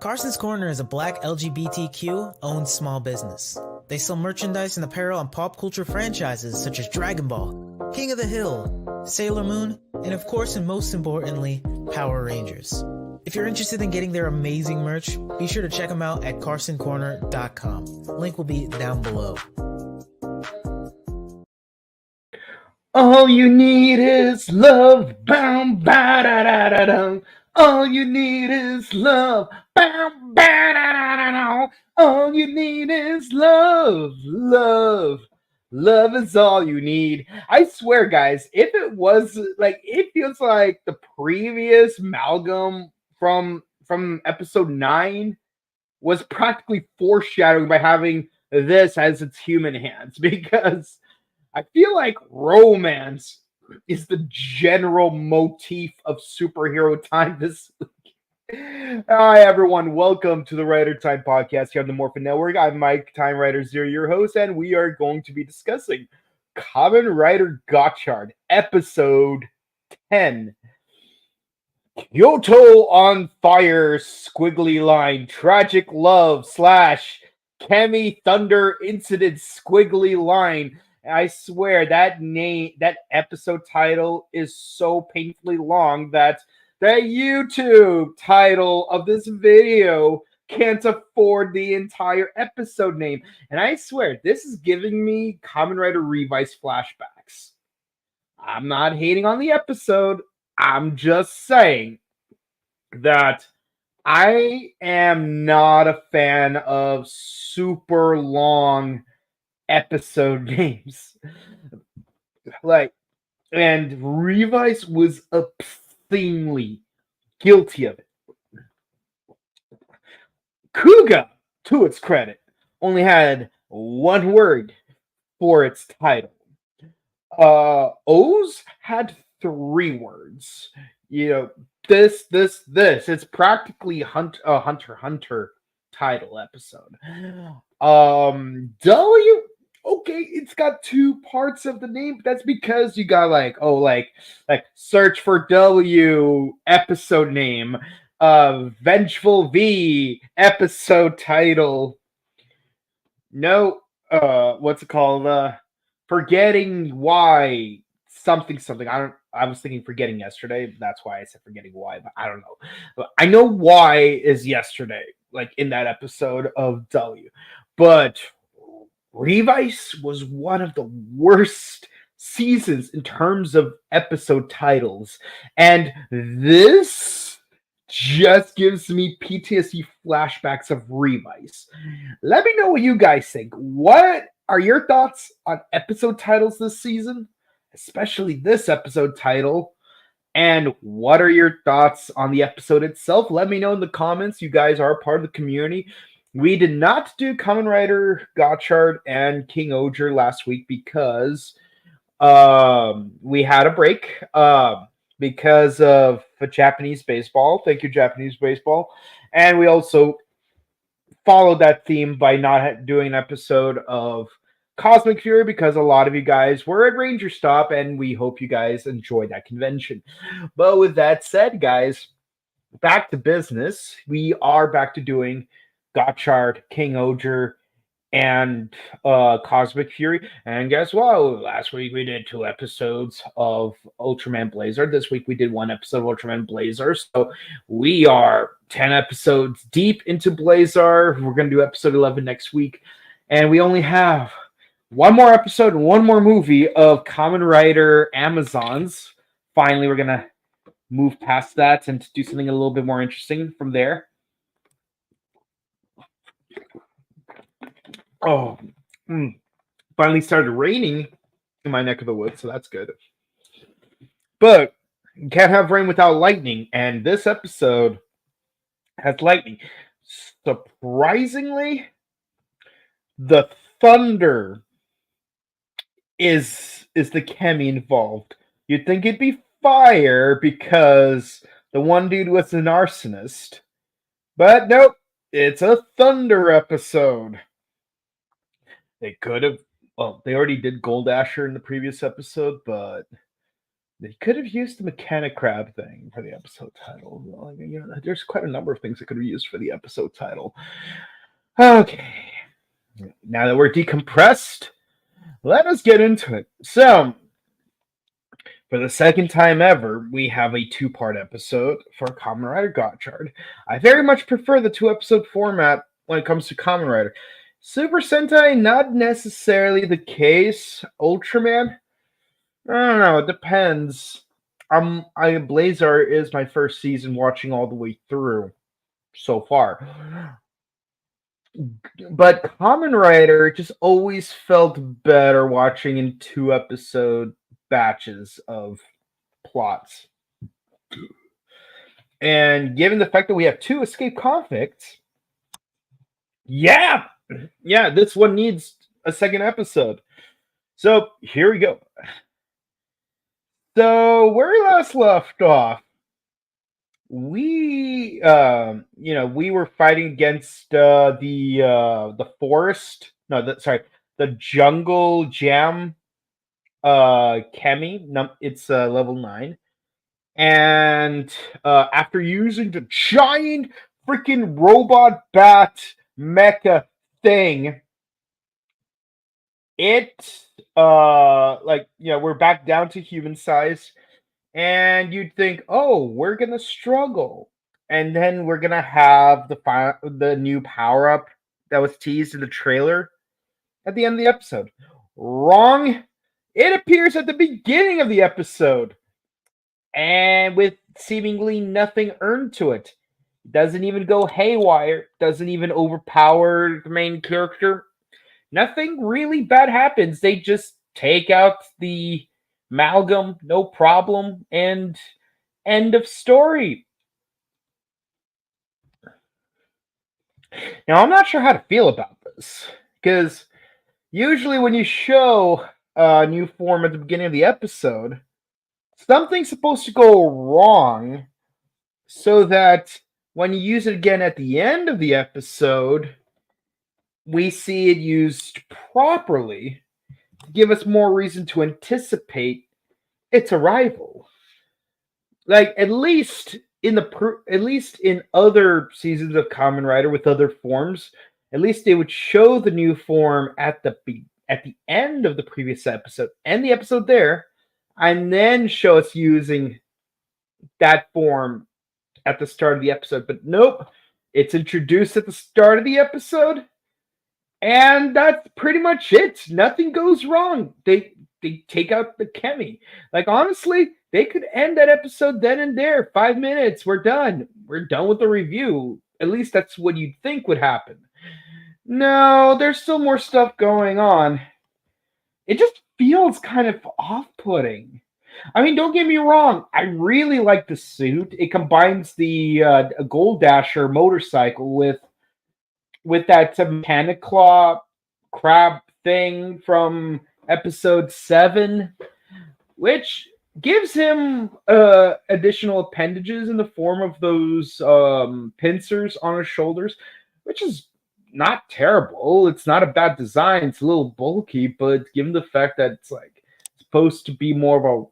Carson's Corner is a black LGBTQ-owned small business. They sell merchandise and apparel on pop culture franchises such as Dragon Ball, King of the Hill, Sailor Moon, and of course and most importantly, Power Rangers. If you're interested in getting their amazing merch, be sure to check them out at carsoncorner.com. Link will be down below. All you need is love, bam, ba-da-da-da-dum. All you need is love, bam, ba-da-da-da-dum. All you need is love, love. Love is all you need. I swear, guys, if it was like, it feels like the previous amalgam from episode 9 was practically foreshadowing by having this as its human hands, because I feel like romance is the general motif of superhero time this week. Hi, everyone. Welcome to the Rider Time podcast here on the Morphin Network. I'm Mike, TimeRider Zero, your host, and we are going to be discussing Kamen Rider Gotchard, episode 10. Kyoto on fire, squiggly line, tragic love / Chemy thunder incident, squiggly line. I swear that episode title is so painfully long that the YouTube title of this video can't afford the entire episode name. And I swear, this is giving me Kamen Rider Revice flashbacks. I'm not hating on the episode. I'm just saying that I am not a fan of super long episode names. And Revice was obscenely guilty of it. Kuga, to its credit, only had one word for its title. O's had 3 words. You know, this. It's practically a Hunter title episode. W, okay, it's got 2 parts of the name. That's because you got like search for W episode name, Vengeful V episode title. No, what's it called? Forgetting why something. I was thinking forgetting yesterday. That's why I said forgetting why, but I don't know. But I know why is yesterday, like in that episode of W. But Revice was one of the worst seasons in terms of episode titles. And this just gives me PTSD flashbacks of Revice. Let me know what you guys think. What are your thoughts on episode titles this season? Especially this episode title. And what are your thoughts on the episode itself? Let me know in the comments. You guys are part of the community. We did not do Kamen Rider, Gotchard, and King Oger last week because we had a break because of Japanese baseball. Thank you, Japanese baseball. And we also followed that theme by not doing an episode of Cosmic Fury because a lot of you guys were at Ranger Stop, and we hope you guys enjoyed that convention. But with that said, guys, back to business. We are back to doing Gotchard, King Oger, and Cosmic Fury. And guess what? Last week we did 2 episodes of Ultraman Blazer. This week we did 1 episode of Ultraman Blazer. So we are 10 episodes deep into Blazer. We're going to do episode 11 next week. And we only have 1 more episode, 1 more movie of Kamen Rider Amazons. Finally, we're going to move past that and do something a little bit more interesting from there. Oh, finally started raining in my neck of the woods, so that's good. But you can't have rain without lightning, and this episode has lightning. Surprisingly, the thunder is the Chemy involved. You'd think it'd be fire because the one dude was an arsonist, but nope, it's a thunder episode. They could have, well, they already did Gold Asher in the previous episode, but They could have used the mechanic crab thing for the episode title. Like, there's quite a number of things they could have used for the episode title. Okay. Now that we're decompressed, let us get into it. So, for the second time ever, we have a two-part episode for Kamen Rider Gotchard. I very much prefer the two-episode format when it comes to Kamen Rider. Super Sentai, not necessarily the case. Ultraman, I don't know, it depends. Blazar is my first season watching all the way through so far. But Kamen Rider just always felt better watching in two-episode batches of plots. And given the fact that we have two escape convicts, yeah, this one needs a second episode. So here we go. So where we last left off, we were fighting against the forest. No, the jungle jam. Chemy. It's level 9, and after using the giant freaking robot bat mecha thing, we're back down to human size, and you'd think, oh, we're gonna struggle, and then we're gonna have the new power up that was teased in the trailer at the end of the episode. Wrong. It appears at the beginning of the episode, and with seemingly nothing earned to it. Doesn't even go haywire, doesn't even overpower the main character. Nothing really bad happens. They just take out the amalgam, no problem, and end of story. Now, I'm not sure how to feel about this, because usually when you show a new form at the beginning of the episode, something's supposed to go wrong so that when you use it again at the end of the episode, we see it used properly to give us more reason to anticipate its arrival. Like, at least in other seasons of Kamen Rider with other forms, at least they would show the new form at the end of the previous episode, end the episode there, and then show us using that form at the start of the episode. But nope, it's introduced at the start of the episode, and that's pretty much it. Nothing goes wrong. They take out the Chemy. Like, honestly, they could end that episode then and there. 5 minutes, we're done. We're done with the review. At least that's what you'd think would happen. No, there's still more stuff going on. It just feels kind of off-putting. I mean, don't get me wrong. I really like the suit. It combines the Gold Dasher motorcycle with that mechanic claw crab thing from episode 7, which gives him additional appendages in the form of those pincers on his shoulders, which is not terrible. It's not a bad design. It's a little bulky, but given the fact that it's like supposed to be more of a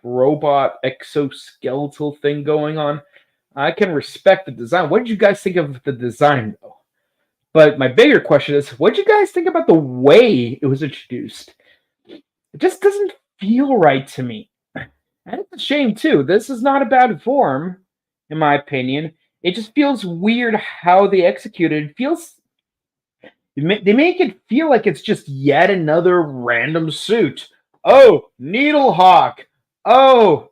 robot exoskeletal thing going on, I can respect the design. What did you guys think of the design, though? But my bigger question is, what did you guys think about the way it was introduced? It just doesn't feel right to me. And it's a shame, too. This is not a bad form, in my opinion. It just feels weird how they execute it. It feels... They make it feel like it's just yet another random suit. Oh, Needlehawk. Oh,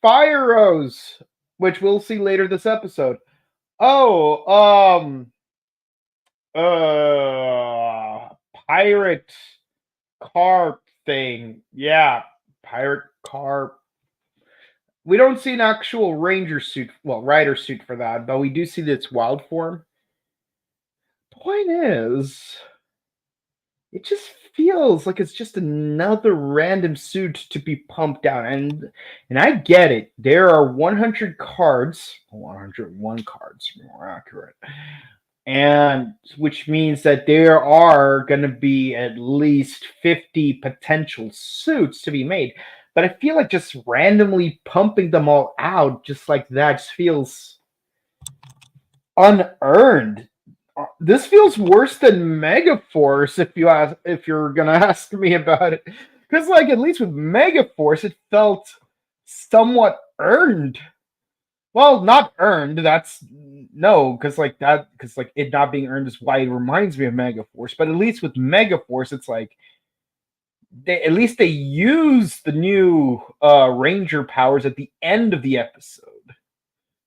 Fire Rose, which we'll see later this episode. Oh, pirate car thing. Yeah, pirate car. We don't see an actual ranger suit, rider suit for that, but we do see its wild form. Point is, it just feels like it's just another random suit to be pumped out. And I get it. There are 100 cards, 101 cards, more accurate. and which means that there are going to be at least 50 potential suits to be made. But I feel like just randomly pumping them all out just like that just feels unearned. This feels worse than Megaforce if you're gonna ask me about it, because like at least with Megaforce it felt somewhat earned. Well, not earned. That's no, because like it not being earned is why it reminds me of Megaforce. But at least with Megaforce, it's like at least they use the new Ranger powers at the end of the episode,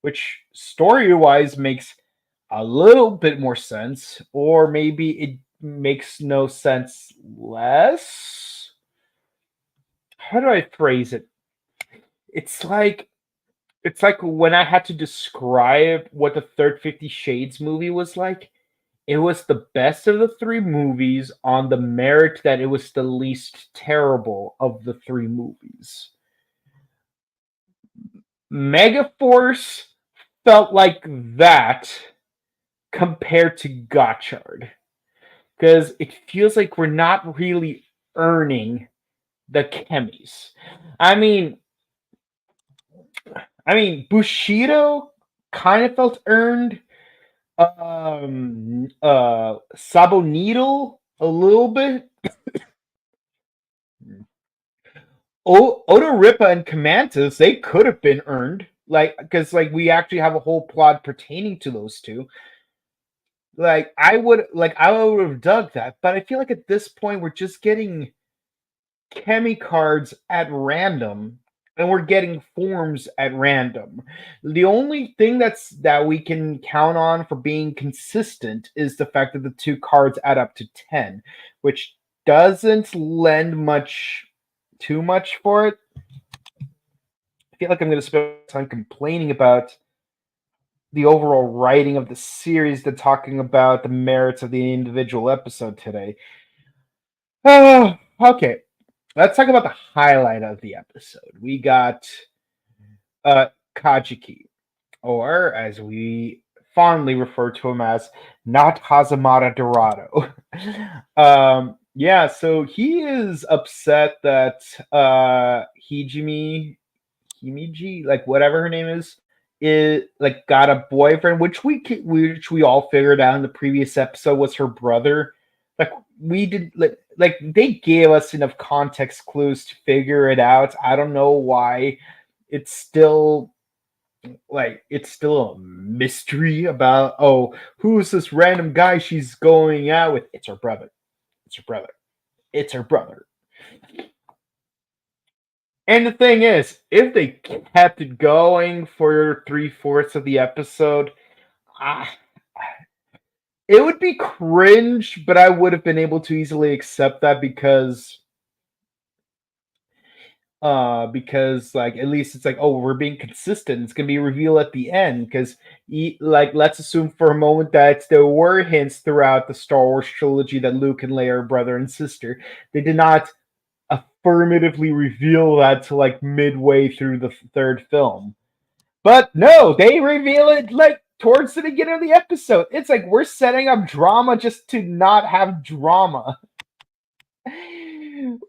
which story wise makes a little bit more sense, or maybe it makes no sense less. How do I phrase it? It's like it's like when I had to describe what the third 50 Shades movie was like. It was the best of the three movies on the merit that it was the least terrible of the three movies. Megaforce felt like that compared to Gotchard. Because it feels like we're not really earning the Chemys. I mean, Bushido kind of felt earned. Sabo Needle a little bit. Oda Rippa and Kamantas, they could have been earned. Like, because like we actually have a whole plot pertaining to those two. I would have dug that, but I feel like at this point we're just getting Chemy cards at random, and we're getting forms at random. The only thing that we can count on for being consistent is the fact that the two cards add up to 10, which doesn't lend too much for it. I feel like I'm going to spend time complaining about the overall writing of the series than talking about the merits of the individual episode today. Okay, let's talk about the highlight of the episode. We got Kajiki, or as we fondly refer to him as, not Hazamada Dorado. Yeah, so he is upset that Himiji, like whatever her name is like got a boyfriend, which we all figured out in the previous episode was her brother. Like we did, like they gave us enough context clues to figure it out. I don't know why it's still a mystery about, oh, who's this random guy she's going out with. It's her brother. It's her brother. It's her brother. And the thing is, if they kept it going for 3/4 of the episode, ah, it would be cringe, but I would have been able to easily accept that because like at least it's like, oh, we're being consistent, it's gonna be revealed at the end, because like let's assume for a moment that there were hints throughout the Star Wars trilogy that Luke and Leia are brother and sister. They did not affirmatively reveal that to like midway through the third film, but no, they reveal it like towards the beginning of the episode. It's like we're setting up drama just to not have drama.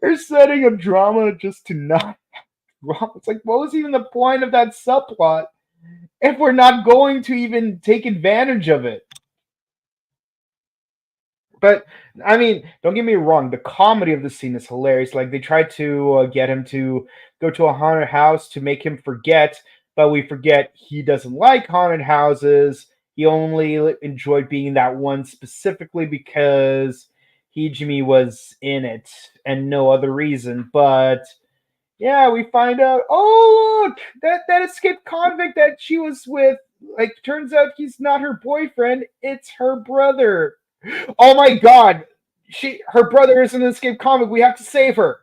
We're setting up drama just to not. It's like, what was even the point of that subplot if we're not going to even take advantage of it? But I mean, don't get me wrong, the comedy of the scene is hilarious. Like they tried to get him to go to a haunted house to make him forget, but we forget he doesn't like haunted houses. He only enjoyed being in that one specifically because Hijimi was in it and no other reason. But yeah, we find out, oh look, that escaped convict that she was with, like, turns out he's not her boyfriend, it's her brother. Oh my god, her brother is an escaped convict. We have to save her.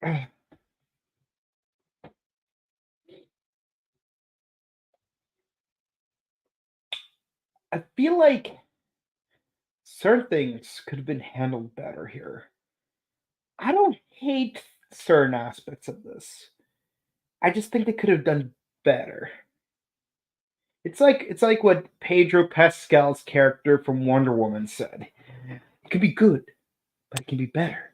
I feel like certain things could have been handled better here. I don't hate certain aspects of this. I just think they could have done better. It's like what Pedro Pascal's character from Wonder Woman said. It can be good, but it can be better.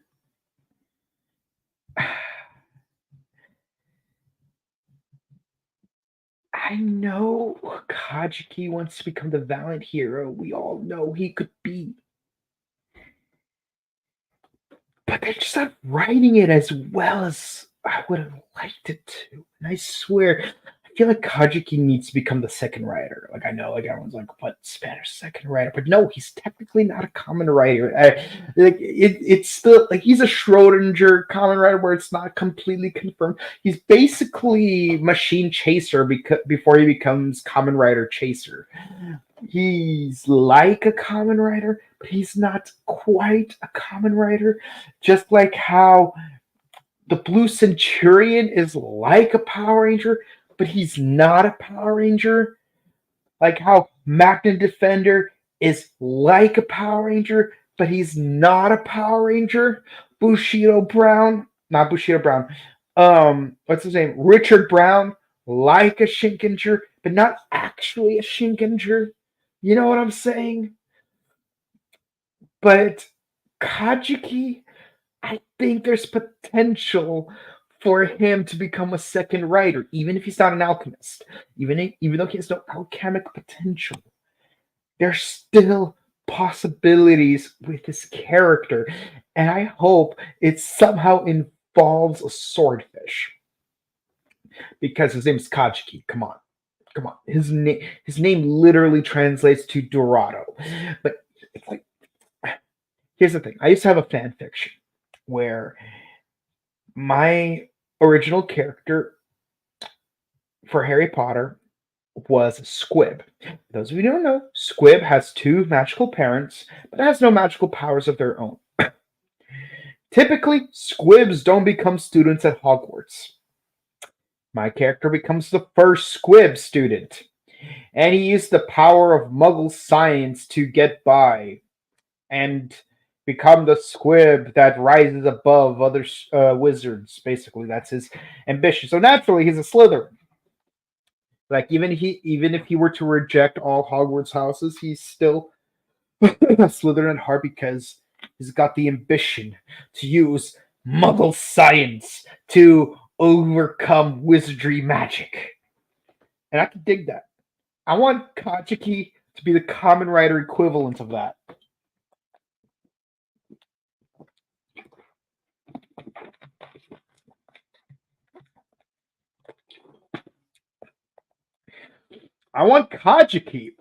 I know Kajiki wants to become the valiant hero we all know he could be. But they're just not writing it as well as I would have liked it to. And I swear, I feel like Kajiki needs to become the second writer. Like I know, like everyone's like, "What Spanish second writer?" But no, he's technically not a common writer. It's still like he's a Schrodinger common writer where it's not completely confirmed. He's basically machine chaser before he becomes common writer chaser. He's like a common writer, but he's not quite a common writer. Just like how the Blue Centurion is like a Power Ranger, but he's not a Power Ranger. Like how Magna Defender is like a Power Ranger, but he's not a Power Ranger. Bushido Brown, not Bushido Brown. What's his name? Richard Brown, like a Shinkenger, but not actually a Shinkenger. You know what I'm saying? But Kajiki, I think there's potential for him to become a second writer, even if he's not an alchemist. Even though he has no alchemic potential, there's still possibilities with this character, and I hope it somehow involves a swordfish because his name is Kajiki. Come on, come on. His name literally translates to Dorado, but it's like here's the thing. I used to have a fan fiction where my original character for Harry Potter was Squib. Those of you who don't know, Squib has two magical parents, but has no magical powers of their own. Typically, Squibs don't become students at Hogwarts. My character becomes the first Squib student, and he used the power of Muggle science to get by and become the squib that rises above other wizards. Basically, that's his ambition. So naturally, he's a Slytherin. Like even if he were to reject all Hogwarts houses, he's still a Slytherin at heart because he's got the ambition to use Muggle science to overcome wizardry magic. And I can dig that. I want Kajiki to be the common writer equivalent of that. I want Kajiki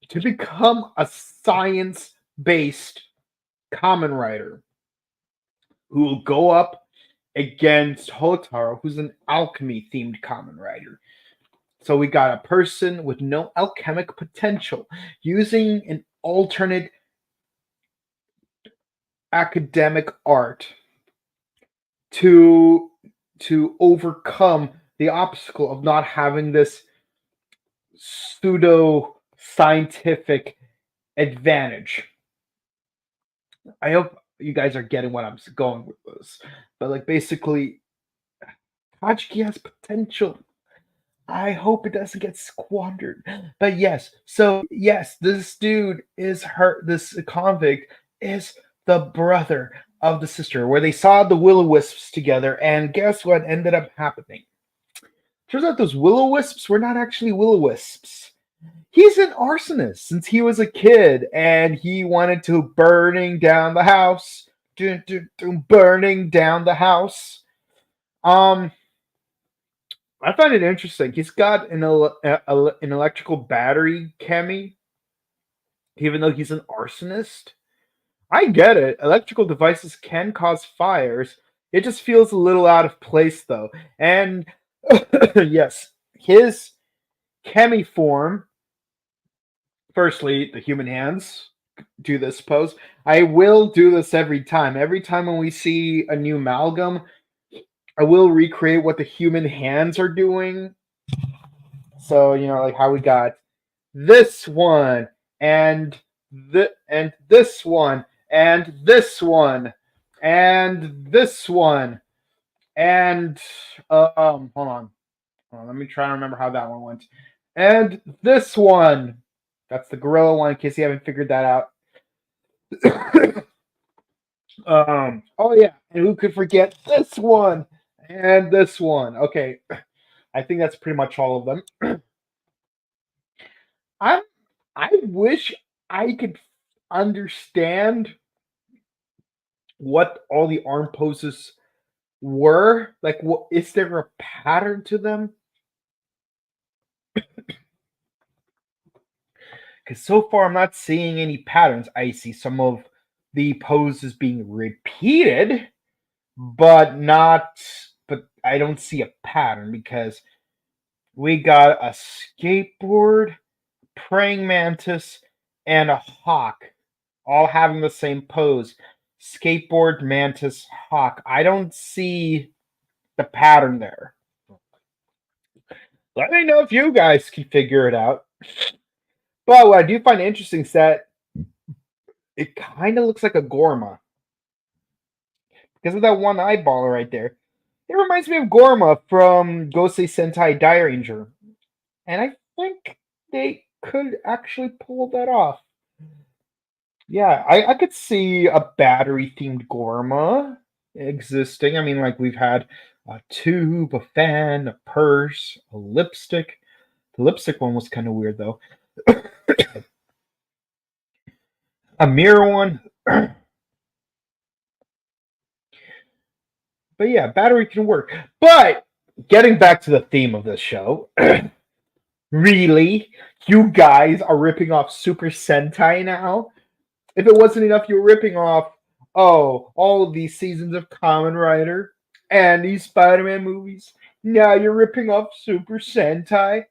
to become a science-based common writer who will go up against Hotaro, who's an alchemy-themed common writer. So we got a person with no alchemic potential using an alternate academic art to overcome the obstacle of not having this pseudo scientific advantage. I hope you guys are getting what I'm going with this. But like basically Kajiki has potential. I hope it doesn't get squandered. But yes, so yes, this dude is hurt. This convict is the brother of the sister, where they saw the will-o-wisps together, and guess what ended up happening? Turns out those will-o-wisps were not actually will-o-wisps. He's an arsonist since he was a kid, and he wanted to burning down the house. Burning down the house. I find it interesting. He's got an electrical battery, Chemy, even though he's an arsonist. I get it. Electrical devices can cause fires. It just feels a little out of place, though. And yes, his Chemy form. Firstly, the human hands do this pose. I will do this every time. Every time when we see a new amalgam, I will recreate what the human hands are doing. So, like how we got this one and this one and this one and this one and hold on. Let me try to remember how that one went. And this one. That's the gorilla one, in case you haven't figured that out. Oh yeah, and who could forget this one and this one? Okay, I think that's pretty much all of them. I I wish I could understand what all the arm poses were. Like, what is there a pattern to them? Because so far I'm not seeing any patterns. I see some of the poses being repeated, but not. But I don't see a pattern because we got a skateboard, praying mantis, and a hawk, all having the same pose. Skateboard, mantis, hawk. I don't see the pattern there. Let me know if you guys can figure it out. But what I do find interesting is that it kind of looks like a Gorma because of that one eyeball right there. It reminds me of Gorma from Gosei Sentai Ranger, and I think they could actually pull that off. Yeah, I could see a battery themed Gorma existing. I mean, like we've had a tube, a fan, a purse, a lipstick. The lipstick one was kind of weird though. A mirror one. But yeah, battery can work. But getting back to the theme of this show, really, you guys are ripping off Super Sentai now? If it wasn't enough, you're ripping off, all of these seasons of Kamen Rider and these Spider-Man movies. Now you're ripping off Super Sentai?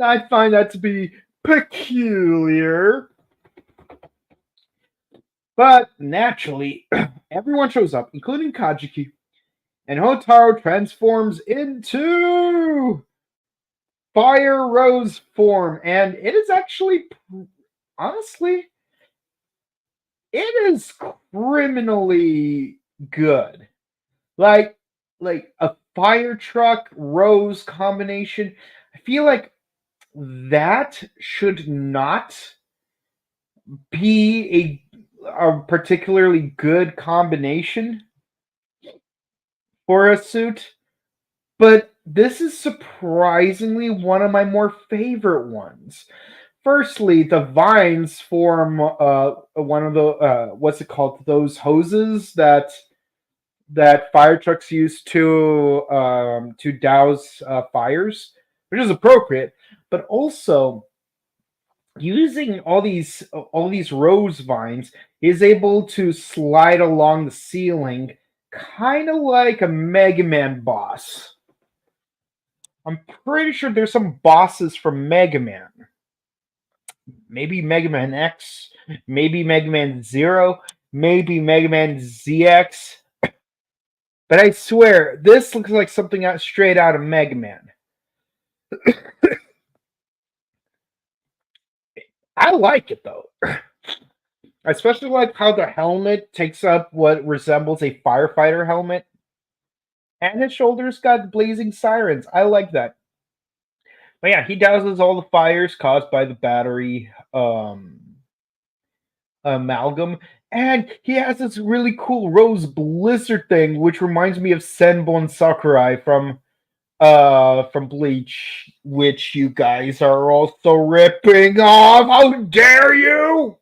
I find that to be peculiar. But naturally, everyone shows up, including Kajiki, and Hotaro transforms into Fire Rose form, and it is actually, honestly, it is criminally good. Like, a fire truck rose combination. I feel like that should not be a particularly good combination for a suit, but this is surprisingly one of my more favorite ones. Firstly, the vines form one of the what's it called? Those hoses that fire trucks use to douse fires, which is appropriate. But also, using all these rose vines is able to slide along the ceiling, kind of like a Mega Man boss. I'm pretty sure there's some bosses from Mega Man. Maybe Mega Man X, maybe Mega Man Zero, maybe Mega Man ZX. But I swear, this looks like something straight out of Mega Man. I like it though. I especially like how the helmet takes up what resembles a firefighter helmet. And his shoulders got blazing sirens. I like that. But yeah, he douses all the fires caused by the battery amalgam. And he has this really cool rose blizzard thing, which reminds me of Senbon Sakurai from Bleach, which you guys are also ripping off. How dare you!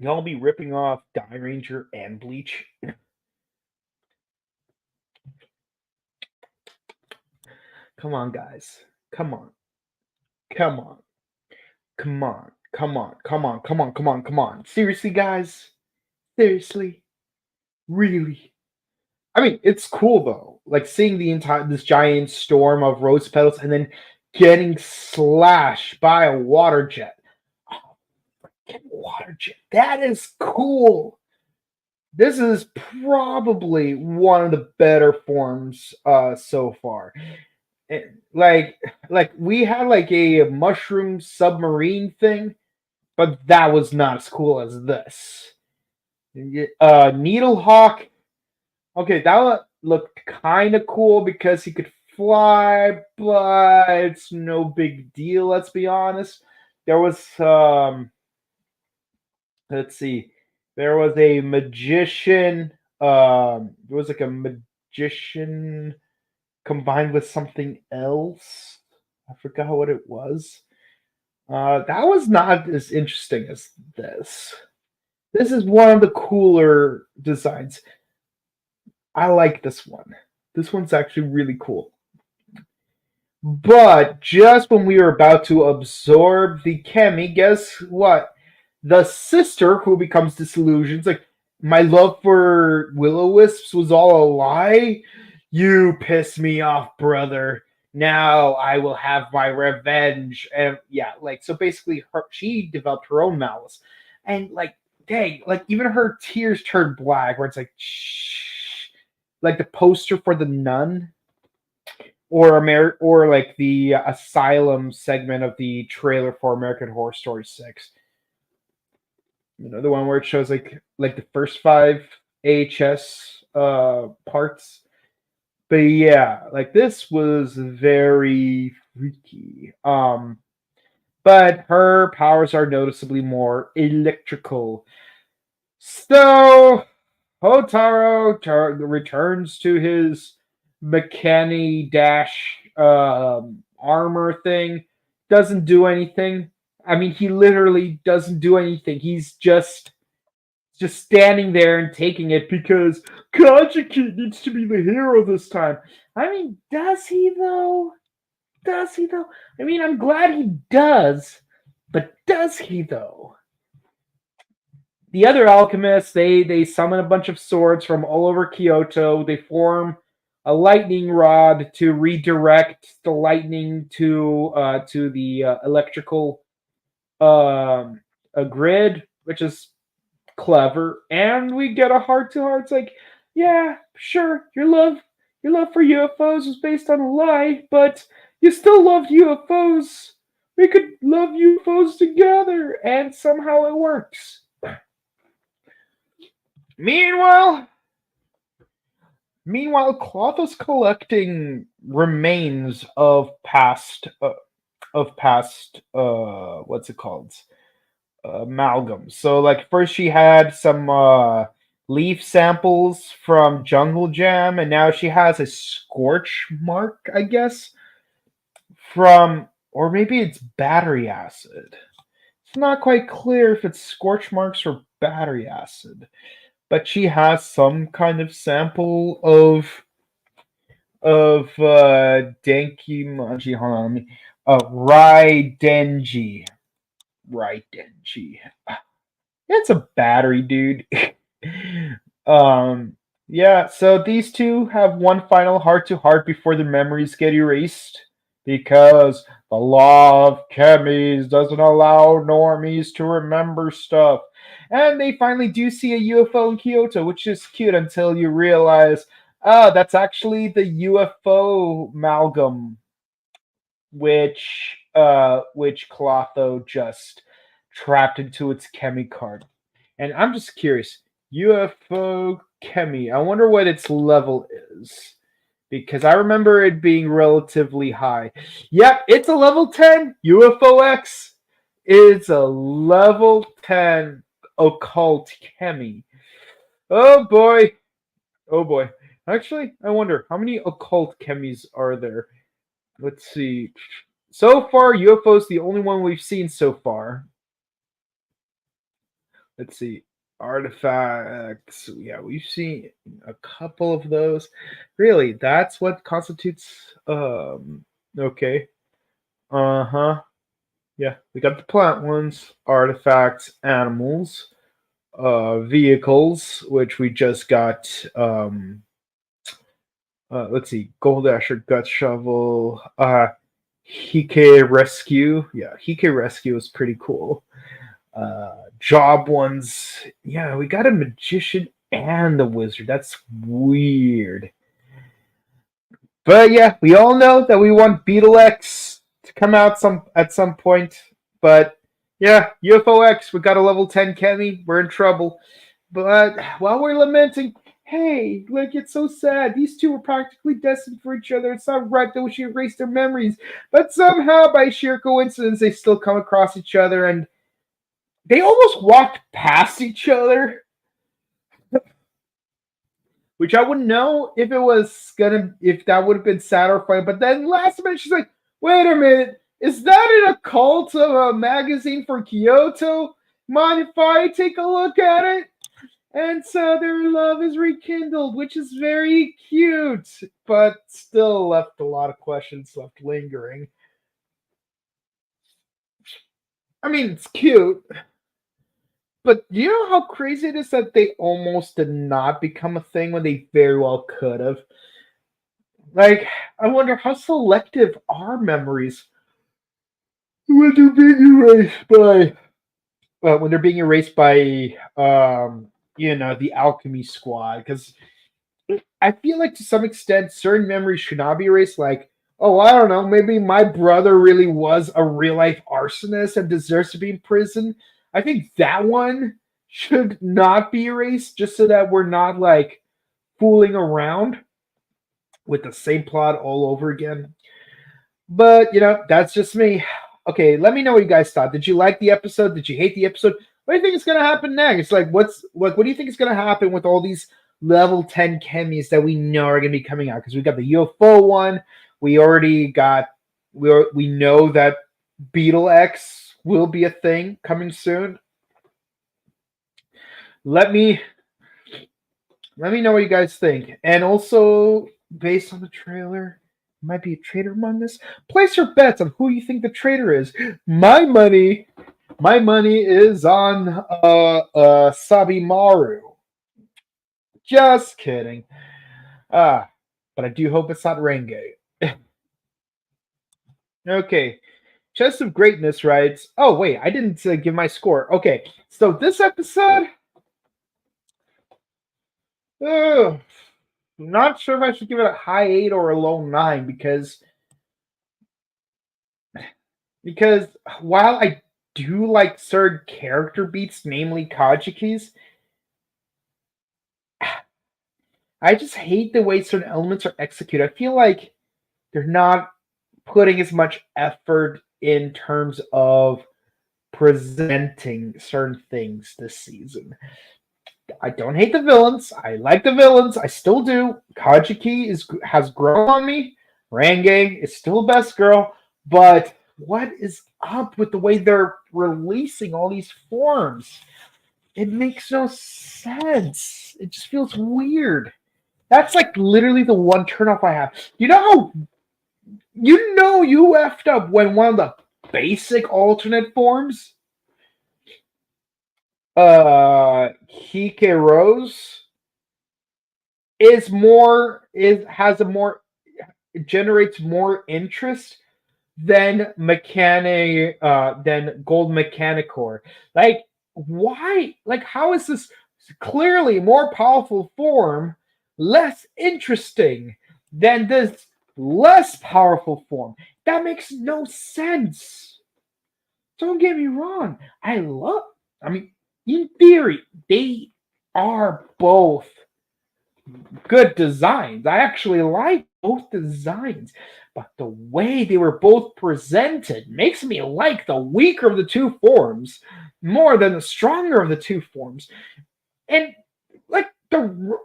Y'all be ripping off Ranger and Bleach. Come on, guys. Come on. Come on. Come on. Come on. Come on. Come on. Come on. Come on. Seriously, guys? Seriously? Really? I mean, it's cool though. Like seeing this giant storm of rose petals and then getting slashed by a water jet. Oh, water jet. That is cool. This is probably one of the better forms so far. Like we had like a mushroom submarine thing, but that was not as cool as this. Needlehawk. Okay, that one looked kind of cool because he could fly, but it's no big deal. Let's be honest. There was let's see, there was a magician. There was like a magician combined with something else. I forgot what it was. That was not as interesting as this. This is one of the cooler designs. I like this one. This one's actually really cool. But just when we were about to absorb the Chemy, guess what? The sister who becomes disillusioned, like, my love for Will-O-Wisps was all a lie. You piss me off, brother. Now I will have my revenge. And yeah, like, so basically, she developed her own malice, and like, dang, like, even her tears turned black. Where it's like, shh, like the poster for the nun, or like the asylum segment of the trailer for American Horror Story 6. You know, the one where it shows like the first 5 AHS parts. But yeah, like, this was very freaky. But her powers are noticeably more electrical. So Hotaro returns to his mechani dash armor thing. Doesn't do anything. I mean, he literally doesn't do anything. He's just standing there and taking it because Gotchard needs to be the hero this time. I mean, does he though? Does he though? I mean, I'm glad he does, but does he though? The other alchemists, they summon a bunch of swords from all over Kyoto. They form a lightning rod to redirect the lightning to the electrical a grid, which is clever. And we get a heart to heart. It's like, yeah, sure, your love for UFOs was based on a lie, but you still loved UFOs. We could love UFOs together, and somehow it works. Meanwhile, Clotho's collecting remains of past what's it called, amalgams. So, like, first she had some leaf samples from Jungle Jam, and now she has a scorch mark, I guess, from, or maybe it's battery acid. It's not quite clear if it's scorch marks or battery acid, but she has some kind of sample of Denki Manji. Hold on, let me. Raidenji. Raidenji. It's a battery, dude. um, yeah. So these two have one final heart to heart before their memories get erased, because the law of chemies doesn't allow normies to remember stuff. And they finally do see a UFO in Kyoto, which is cute until you realize, oh, that's actually the UFO amalgam, which Clotho just trapped into its chemi card. And I'm just curious, UFO chemi, I wonder what its level is, because I remember it being relatively high. Yep, it's a level 10 UFOX. It's a level 10 occult chemi. Oh boy. Oh boy. Actually, I wonder how many occult chemis are there. Let's see. So far, UFO's the only one we've seen so far. Let's see. Artifacts. Yeah, we've seen a couple of those. Really, that's what constitutes okay. Uh-huh. Yeah, we got the plant ones, artifacts, animals, vehicles, which we just got let's see, Gold Asher, Gut Shovel, Hike Rescue. Yeah, Hike Rescue is pretty cool. Job ones. Yeah, we got a magician and a wizard. That's weird. But yeah, we all know that we want Beetle X to come out at some point. But yeah, UFO X, we got a level 10 Chemy. We're in trouble. But while we're lamenting, hey, like it's so sad. These two were practically destined for each other. It's not right that we should erase their memories. But somehow, by sheer coincidence, they still come across each other and they almost walked past each other. Which I wouldn't know if that would have been sad or funny. But then last minute she's like, wait a minute, is that in a cult of a magazine for Kyoto? Mind if I take a look at it? And so their love is rekindled, which is very cute, but still left a lot of questions left lingering. I mean, it's cute, but do you know how crazy it is that they almost did not become a thing when they very well could have? Like, I wonder how selective are memories when they're being erased by the alchemy squad, because I feel like to some extent certain memories should not be erased. Like, oh, I don't know, maybe my brother really was a real life arsonist and deserves to be in prison. I think that one should not be erased, just so that we're not like fooling around with the same plot all over again. But that's just me. Okay, let me know what you guys thought. Did you like the episode? Did you hate the episode? What do you think is gonna happen next? Like, what do you think is gonna happen with all these level 10 chemies that we know are gonna be coming out? Because we got the UFO one. We already got we know that Beetle X will be a thing coming soon. Let me know what you guys think. And also, based on the trailer, might be a traitor among this. Place your bets on who you think the traitor is. My money is on Sabimaru. Just kidding. But I do hope it's not Renge. Okay. Chest of Greatness writes, oh wait, I didn't give my score. Okay, so this episode, not sure if I should give it a high 8 or a low 9, because while I do like certain character beats, namely Kajiki's, I just hate the way certain elements are executed. I feel like they're not putting as much effort in terms of presenting certain things this season. I don't hate the villains. I like the villains. I still do. Kajiki has grown on me. Range is still the best girl. But what is up with the way they're releasing all these forms? It makes no sense. It just feels weird. That's like literally the one turnoff I have. You know you effed up when one of the basic alternate forms, Hike generates more interest than Gold Mechanicore. Like, why? Like, how is this clearly more powerful form less interesting than this less powerful form? That makes no sense. Don't get me wrong. I mean, in theory, they are both good designs. I actually like both designs, but the way they were both presented makes me like the weaker of the two forms more than the stronger of the two forms. And like the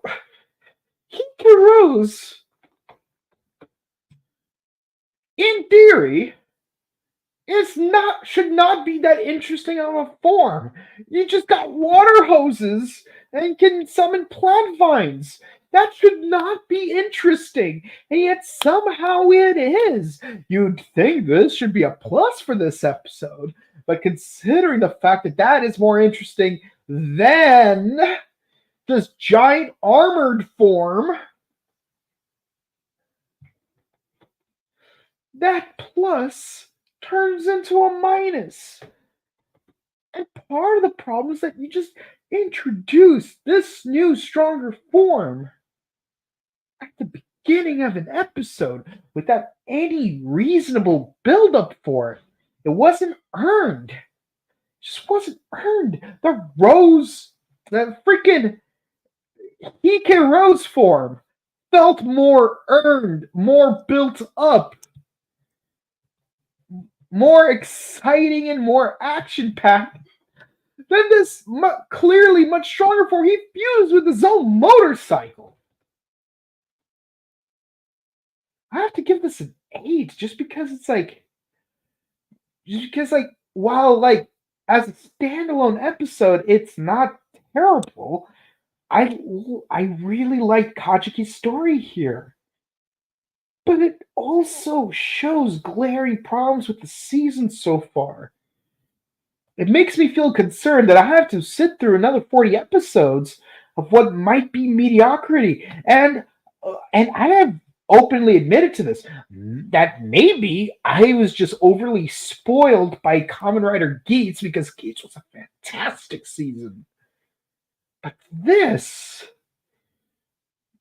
Hikaru's, in theory, should not be that interesting of a form. You just got water hoses and can summon plant vines. That should not be interesting, and yet somehow it is. You'd think this should be a plus for this episode, but considering the fact that that is more interesting than this giant armored form, that plus turns into a minus. And part of the problem is that you just introduced this new, stronger form at the beginning of an episode without any reasonable build-up for it. It wasn't earned. It just wasn't earned. The freaking Hikaru's form felt more earned, more built up, more exciting, and more action packed than this clearly much stronger form. He fused with his own motorcycle. I have to give this an 8 just because it's like, while like as a standalone episode, it's not terrible. I really like Kajiki's story here. But it also shows glaring problems with the season so far. It makes me feel concerned that I have to sit through another 40 episodes of what might be mediocrity. And I have openly admitted to this that maybe I was just overly spoiled by Kamen Rider Geats because Geats was a fantastic season. But this,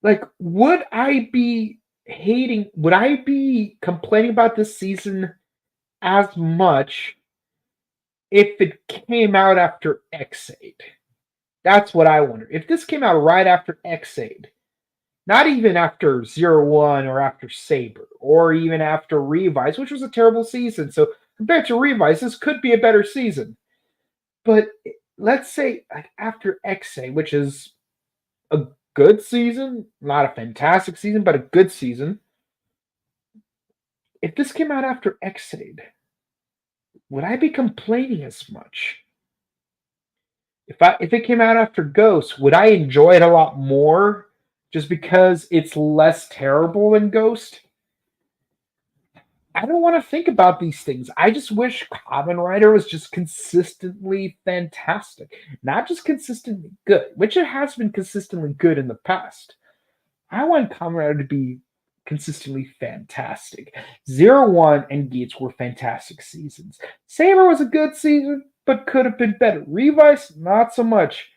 like, would I be complaining about this season as much if it came out after X8? That's what I wonder. If this came out right after X8, not even after Zero One or after Saber, or even after Revise, which was a terrible season. So compared to Revise, this could be a better season. But let's say like after X8, which is a good season, not a fantastic season, but a good season. If this came out after X8, would I be complaining as much? If it came out after Ghost, would I enjoy it a lot more just because it's less terrible than Ghost? I don't want to think about these things. I just wish Kamen Rider was just consistently fantastic, not just consistently good, which it has been consistently good in the past. I want Kamen Rider to be consistently fantastic. Zero One and Geats were fantastic seasons. Saber was a good season, but could have been better. Revise, not so much.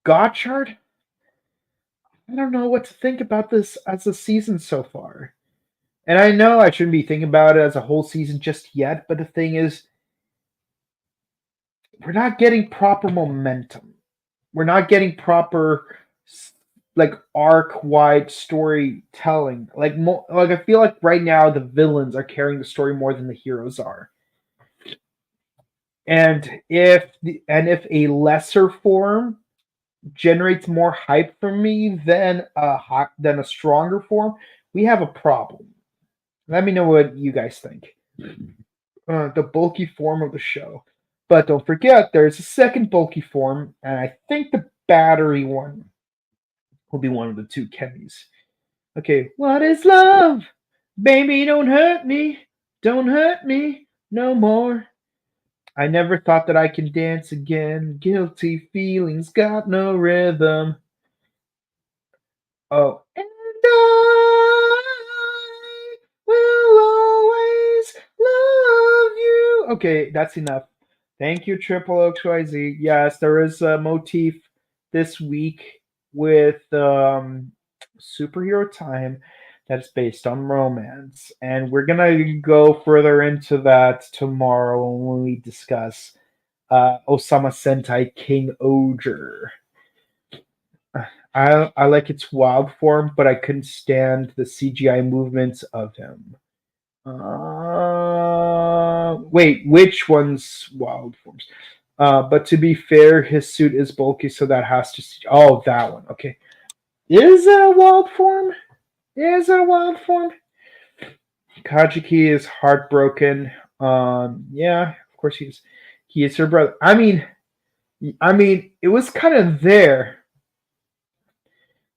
Gotchard, I don't know what to think about this as a season so far. And I know I shouldn't be thinking about it as a whole season just yet, but the thing is, we're not getting proper momentum. We're not getting proper like arc-wide storytelling. Like I feel like right now the villains are carrying the story more than the heroes are. And if a lesser form generates more hype for me than a stronger form, we have a problem. Let me know what you guys think. The bulky form of the show. But don't forget, there's a second bulky form, and I think the battery one will be one of the two Chemys. Okay, what is love? Baby, don't hurt me. Don't hurt me no more. I never thought that I could dance again. Guilty feelings got no rhythm. Oh, and I will always love you. Okay, that's enough. Thank you, Triple XYZ. Yes, there is a motif this week with superhero time that's based on romance. And we're going to go further into that tomorrow when we discuss Osama Sentai King Oger. I like its wild form, but I couldn't stand the CGI movements of him. Wait, which one's wild forms? But to be fair, his suit is bulky, so that has to. Oh, that one. Okay. Is it a wild form? Is it a wild form? Kajiki is heartbroken. Yeah, of course he is. He is her brother. I mean, it was kind of there.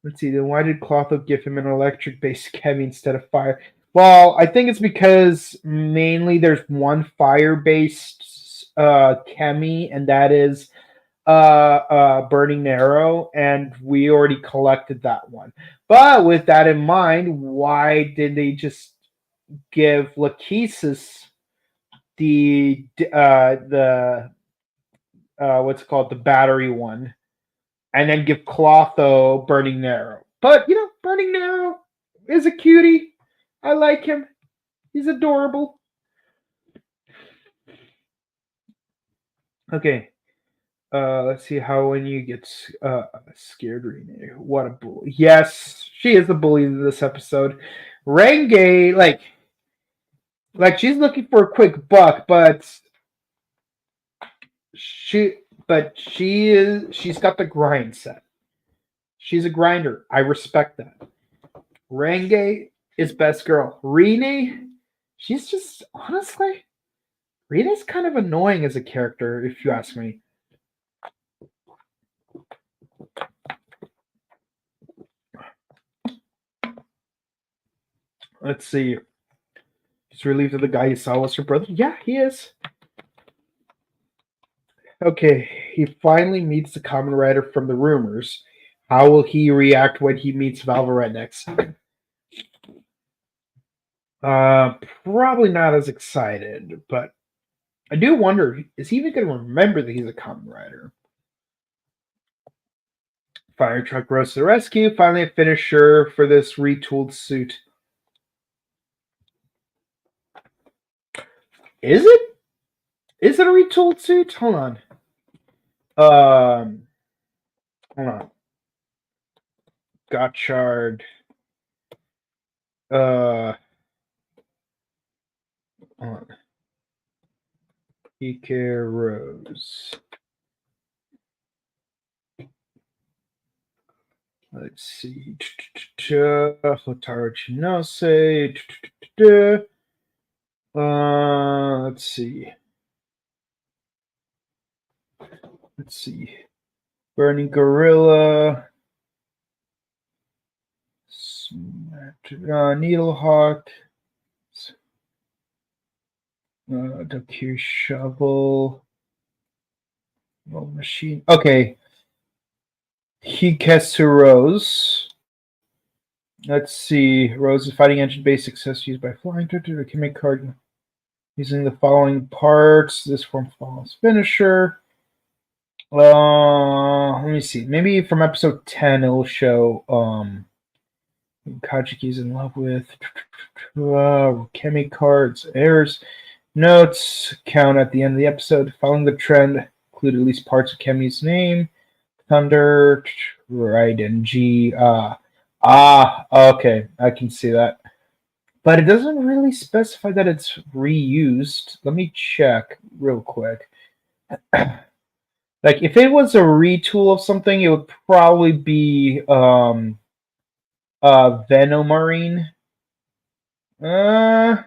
Let's see, then why did Clotho give him an electric-based Chemy instead of fire? Well, I think it's because mainly there's one fire-based Chemy, and that is Burning Arrow, and we already collected that one. But with that in mind, why did they just give Lachesis the what's it called, the battery one? And then give Clotho Burning Arrow. But, Burning Arrow is a cutie. I like him. He's adorable. Okay. Let's see how when you get scared, Rene. What a bully. Yes, she is the bully in this episode. Renge, like she's looking for a quick buck, but she she's got the grind set. She's a grinder. I respect that. Renge is best girl. Rene, she's just honestly, Rene's kind of annoying as a character, if you ask me. Let's see. He's relieved that the guy he saw was her brother. Yeah, he is. Okay, he finally meets the Kamen Rider from the rumors. How will he react when he meets Valvaret next? Probably not as excited, but I do wonder, is he even going to remember that he's a Kamen Rider? Fire truck rose to the rescue. Finally, a finisher for this retooled suit. Is it? Is it a retooled suit? Hold on. Hold on. Gotchard. Hold on. Ike Rose. Let's see. Hotaru Chinose. Let's see. Let's see. Burning Gorilla. Needlehawk. Doku Shovel. Machine. Okay. Hiketsu Rose. Let's see. Rose is fighting engine base success used by flying to Chemy card using the following parts. This form follows finisher. Let me see. Maybe from episode 10 it'll show Kajiki's in love with Chemy cards, errors, notes, count at the end of the episode. Following the trend, include at least parts of Chemy's name. Thunder, Raiden, G, okay, I can see that. But it doesn't really specify that it's reused. Let me check real quick. Like, if it was a retool of something, it would probably be Venomarine. I'm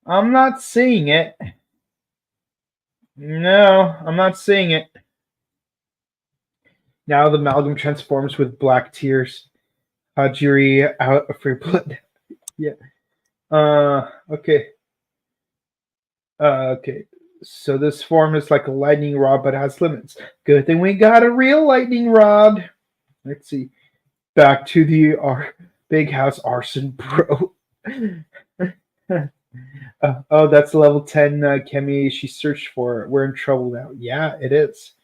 not seeing it. No, I'm not seeing it. Now the amalgam transforms with black tears. Hajiri out of your blood. Yeah. Okay. Okay. So this form is like a lightning rod, but has limits. Good thing we got a real lightning rod. Let's see. Back to the big house arson, bro. Oh, that's level 10 Chemy. She searched for it. We're in trouble now. Yeah, it is.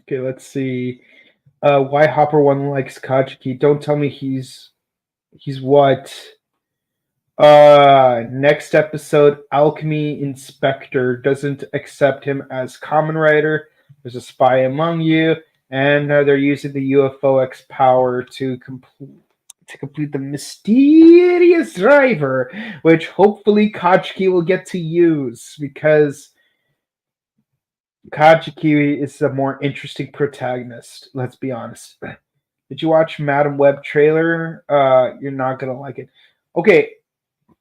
Okay, let's see. Why Hopper One likes Kajiki? Don't tell me he's what? Next episode, Alchemy Inspector doesn't accept him as Kamen Rider. There's a spy among you, and they're using the UFO X power to complete the mysterious driver, which hopefully Kajiki will get to use because Kajiki is a more interesting protagonist. Let's be honest. Did you watch Madam Web trailer? You're not gonna like it. Okay,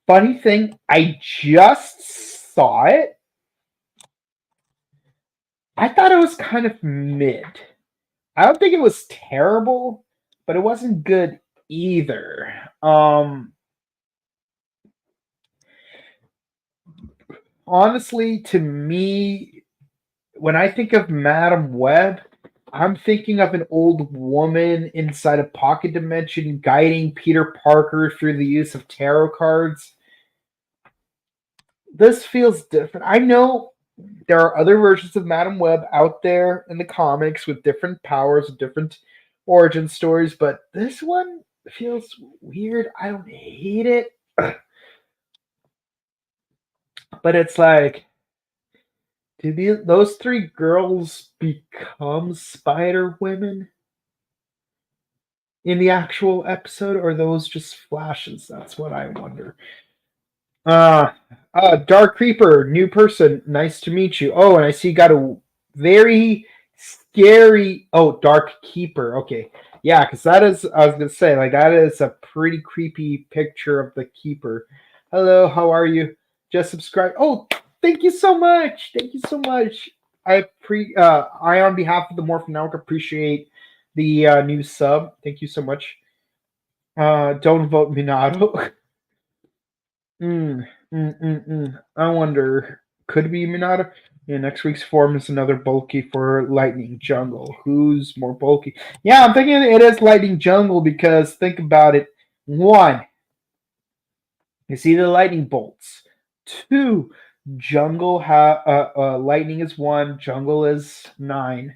funny thing, I just saw it. I thought it was kind of mid. I don't think it was terrible, but it wasn't good either. Honestly, to me, when I think of Madam Web, I'm thinking of an old woman inside a pocket dimension guiding Peter Parker through the use of tarot cards. This feels different. I know there are other versions of Madam Web out there in the comics with different powers, different origin stories, but this one feels weird. I don't hate it. But it's like, did those three girls become Spider Women in the actual episode, or are those just flashes? That's what I wonder. Uh, Dark Creeper, new person. Nice to meet you. Oh, and I see you got a very scary. Oh, Dark Keeper. Okay, yeah, because that is. I was gonna say like that is a pretty creepy picture of the keeper. Hello, how are you? Just subscribe. Oh, thank you so much. Thank you so much. I on behalf of the Morphin Network appreciate the new sub. Thank you so much. Don't vote Minato. I wonder, could it be Minato? Yeah, next week's form is another bulky for Lightning Jungle. Who's more bulky? Yeah, I'm thinking it is Lightning Jungle because think about it. One, you see the lightning bolts. Two, lightning is 1, jungle is 9.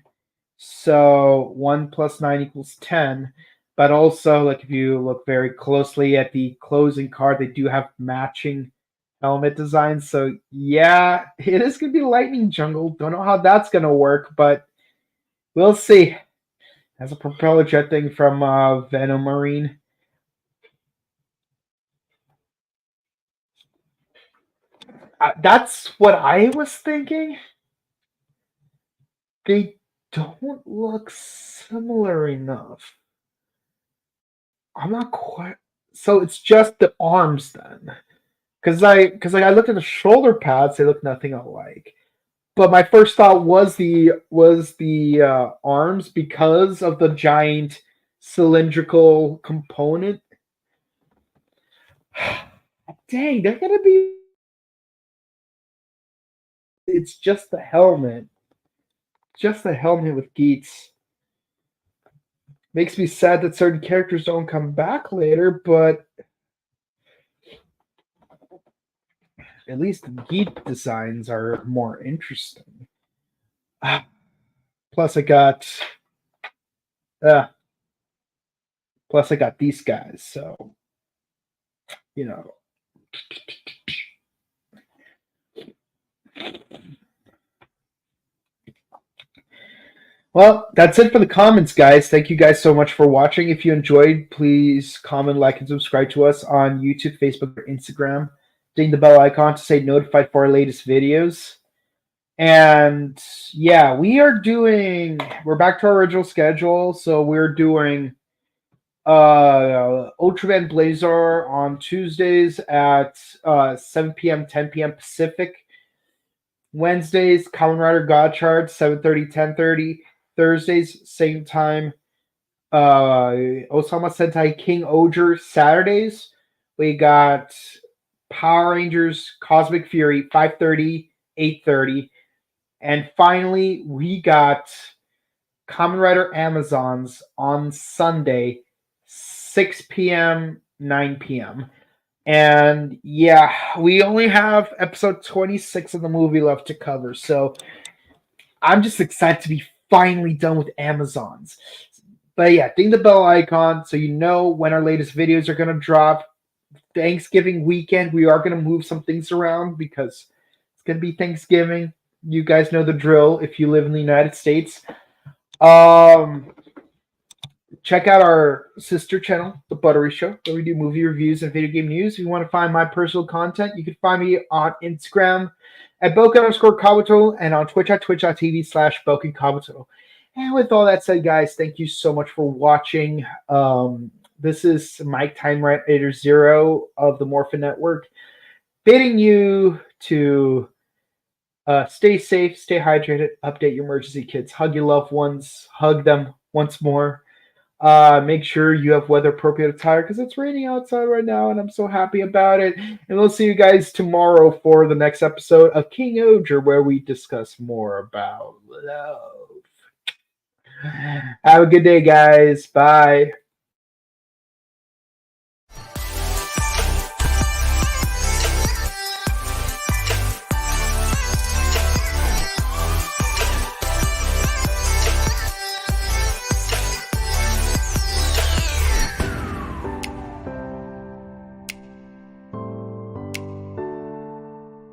So 1 plus 9 equals 10. But also, like if you look very closely at the closing card, they do have matching helmet designs. So yeah, it is gonna be Lightning Jungle. Don't know how that's gonna work, but we'll see. Has a propeller jet thing from Venom Marine. That's what I was thinking. They don't look similar enough. I'm not quite. So it's just the arms then, because I looked at the shoulder pads, they look nothing alike. But my first thought was the arms because of the giant cylindrical component. Dang, they're gonna be. It's just the helmet, with Geats. Makes me sad that certain characters don't come back later, but at least the Geat designs are more interesting. Plus, I got these guys, so you know. Well, that's it for the comments, guys. Thank you guys so much for watching. If you enjoyed, please comment, like, and subscribe to us on YouTube, Facebook, or Instagram. Ding the bell icon to stay notified for our latest videos. And yeah, we're back to our original schedule. So we're doing Ultraman Blazar on Tuesdays at 7 p.m., 10 p.m. Pacific. Wednesdays, Kamen Rider Gotchard, 7:30, 10:30. Thursdays, same time. Osama Sentai King Oger. Saturdays, we got Power Rangers Cosmic Fury, 5:30, 8:30. And finally, we got Kamen Rider Amazons on Sunday, 6 p.m., 9 p.m. And yeah, we only have episode 26 of the movie left to cover. So I'm just excited to be finally done with Amazons. But yeah, ding the bell icon so you know when our latest videos are going to drop. Thanksgiving weekend, we are going to move some things around because it's going to be Thanksgiving. You guys know the drill if you live in the United States. Check out our sister channel, The Buttery Show, where we do movie reviews and video game news. If you want to find my personal content, you can find me on Instagram at Boken_Kabuto and on Twitch at twitch.tv/BokenKabuto. And with all that said, guys, thank you so much for watching. This is Mike TimeRider Zero of the Morphin Network, bidding you to stay safe, stay hydrated, update your emergency kits, hug your loved ones, hug them once more. Make sure you have weather appropriate attire because it's raining outside right now and I'm so happy about it. And we'll see you guys tomorrow for the next episode of King Oger where we discuss more about love. Have a good day, guys. Bye.